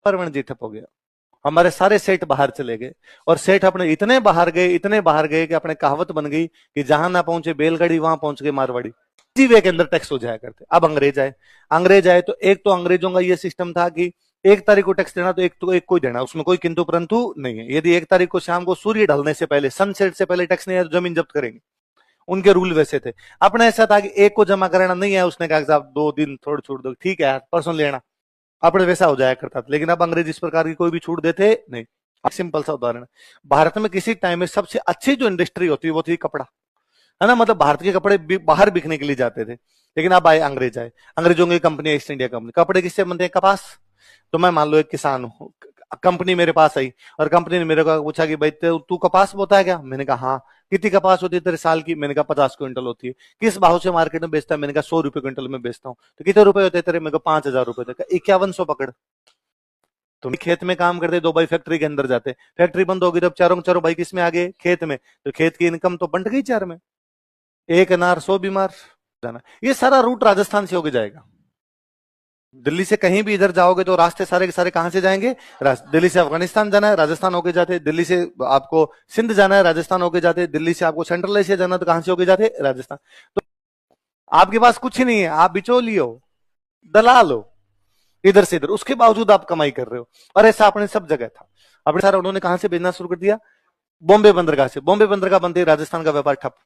परवण जी ठप हो गया। हमारे सारे सेठ बाहर चले गए और सेठ अपने इतने बाहर गए कि अपने कहावत बन गई कि जहां ना पहुंचे बैलगाड़ी वहां पहुंच गए मारवाड़ी। इसी वे के अंदर टैक्स हो जाया करते। अब अंग्रेज आए तो एक तो अंग्रेजों का ये सिस्टम था कि 1 तारीख को टैक्स देना तो एक को ही देना, उसमें कोई किंतु परंतु नहीं है। यदि 1 तारीख को शाम को सूर्य ढलने से पहले, सनसेट से पहले टैक्स नहीं आया तो जमीन जब्त करेंगे। उनके रूल वैसे थे। अपने ऐसा था कि एक को जमा कराना नहीं है, उसने कहा साहब 2 दिन थोड़ी छूट दो, ठीक है यार परसों लेना, अपने वैसा हो जाया करता था। लेकिन अब अंग्रेज इस प्रकार की कोई भी छूट देते नहीं। सिंपल सा उदाहरण, भारत में किसी टाइम में सबसे अच्छी जो इंडस्ट्री होती है वो थी कपड़ा, है ना। मतलब भारत के कपड़े बाहर बिकने के लिए जाते थे। लेकिन अब अंग्रेज आए, अंग्रेजों की कंपनी ईस्ट इंडिया कंपनी। कपड़े किससे बनते हैं? कपास। तो मैं मान लो एक किसान हूँ, कंपनी मेरे पास आई और कंपनी ने मेरे को पूछा कि भाई तू कपास बोता है क्या? मैंने कहा हाँ। कितनी कपास होती है तेरे साल की? मैंने कहा 50 क्विंटल होती है। किस भाव से मार्केट में बेचता है? मैंने कहा 100 रुपए क्विंटल में बेचता हूँ। तो कितने रुपए होते हैं तेरे? मेरे को 5,000 रुपए तक। 5100 पकड़। तुम खेत में काम करते, दो भाई फैक्ट्री के अंदर जाते, फैक्ट्री बंद होगी तो चारों भाई किस में आ गए? खेत में। तो खेत की इनकम तो बंट गई 4 में। एक अनार 100 बीमार जाना। ये सारा रूट राजस्थान से होके जाएगा। दिल्ली से कहीं भी इधर जाओगे तो रास्ते सारे के सारे कहां से जाएंगे? दिल्ली से अफगानिस्तान जाना है, राजस्थान होके जाते। दिल्ली से आपको सिंध जाना है, राजस्थान होके जाते। दिल्ली से आपको सेंट्रल एशिया जाना है तो कहां से होके जाते? राजस्थान। तो आपके पास कुछ ही नहीं है, आप बिचौली हो, दलाल हो, इधर से इधर, उसके बावजूद आप कमाई कर रहे हो। और ऐसा अपने सब जगह था। अपने सारा उन्होंने कहां से भेजना शुरू कर दिया? बॉम्बे बंदरगाह से। बॉम्बे बंदरगाह बनते ही राजस्थान का व्यापार ठप।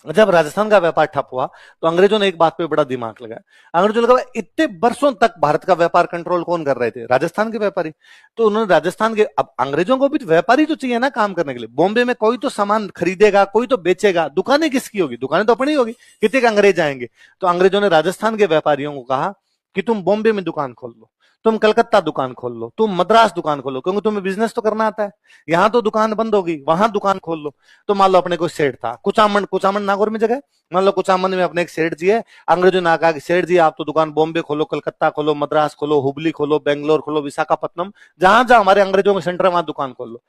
जब राजस्थान का व्यापार ठप हुआ तो अंग्रेजों ने एक बात पे बड़ा दिमाग लगाया। अंग्रेजों ने कहा इतने वर्षों तक भारत का व्यापार कंट्रोल कौन कर रहे थे? राजस्थान के व्यापारी। तो उन्होंने राजस्थान के, अब अंग्रेजों को भी तो व्यापारी तो चाहिए ना काम करने के लिए। बॉम्बे में कोई तो सामान खरीदेगा, कोई तो बेचेगा, दुकानें किसकी होगी? दुकानें तो अपनी होगी। कितने के अंग्रेज आएंगे? तो अंग्रेजों ने राजस्थान के व्यापारियों को कहा कि तुम बॉम्बे में दुकान खोल लो, तुम कलकत्ता दुकान खोल लो, तुम मद्रास दुकान खोलो, क्योंकि तुम्हें बिजनेस तो करना आता है। यहां तो दुकान बंद होगी, वहां दुकान खोल लो। तो मान लो अपने कोई सेठ था, कुचामन नागौर में जगह, मान लो कुचामन में अपने एक सेठ जी है। अंग्रेजों ने कहा कि सेठ जी आप तो दुकान बॉम्बे खोलो, कलकत्ता खोलो, मद्रास खोलो, हुबली खोलो, बेंगलोर खोलो, विशाखापट्टनम, जहां जहां हमारे अंग्रेजों के सेंटर है वहां दुकान खोल लो।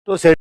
तो सेठ